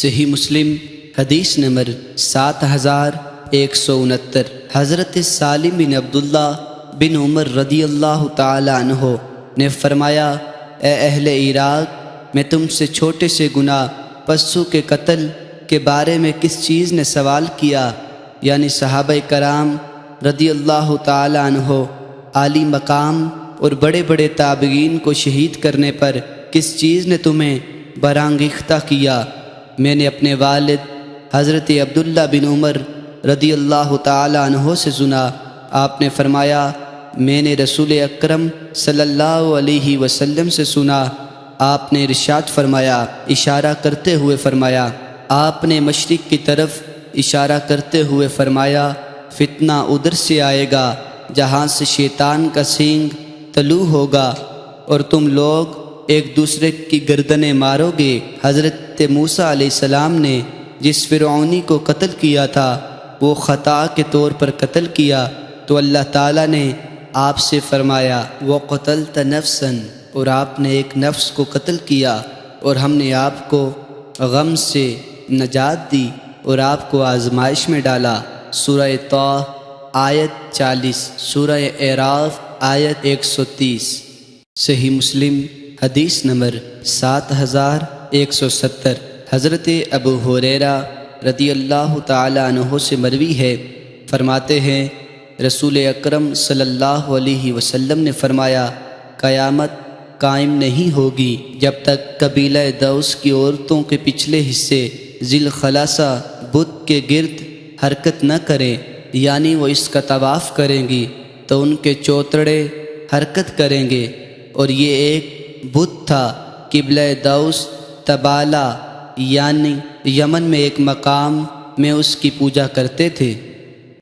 صحیح مسلم حدیث نمبر 7169۔ حضرت سالم بن عبداللہ بن عمر رضی اللہ تعالی عنہ نے فرمایا، اے اہل عراق، میں تم سے چھوٹے سے گناہ پسو کے قتل کے بارے میں کس چیز نے سوال کیا؟ یعنی صحابہ کرام رضی اللہ تعالی عنہ عالی مقام اور بڑے بڑے تابعین کو شہید کرنے پر کس چیز نے تمہیں برانگیختہ کیا؟ میں نے اپنے والد حضرت عبداللہ بن عمر رضی اللہ تعالی عنہ سے سنا، آپ نے فرمایا، میں نے رسول اکرم صلی اللہ علیہ وسلم سے سنا، آپ نے ارشاد فرمایا، اشارہ کرتے ہوئے فرمایا، آپ نے مشرق کی طرف اشارہ کرتے ہوئے فرمایا، فتنہ ادھر سے آئے گا جہاں سے شیطان کا سینگ طلوع ہوگا، اور تم لوگ ایک دوسرے کی گردنیں مارو گے۔ حضرت موسیٰ علیہ السلام نے جس فرعونی کو قتل کیا تھا وہ خطا کے طور پر قتل کیا تو اللہ تعالیٰ نے آپ سے فرمایا، وَقَتَلْتَ نَفْسًا، اور آپ نے ایک نفس کو قتل کیا، اور ہم نے آپ کو غم سے نجات دی اور آپ کو آزمائش میں ڈالا۔ سورہ طٰ آیت 40، سورہ اعراف آیت 130۔ صحیح مسلم حدیث نمبر 7170۔ حضرت ابو ہریرہ رضی اللہ تعالی عنہ سے مروی ہے، فرماتے ہیں رسول اکرم صلی اللہ علیہ وسلم نے فرمایا، قیامت قائم نہیں ہوگی جب تک قبیلہ دوس کی عورتوں کے پچھلے حصے ذی الخلاصہ بت کے گرد حرکت نہ کریں، یعنی وہ اس کا طواف کریں گی تو ان کے چوتڑے حرکت کریں گے، اور یہ ایک بت تھا قبلہ دوس تبالہ، یعنی یمن میں ایک مقام میں اس کی پوجا کرتے تھے۔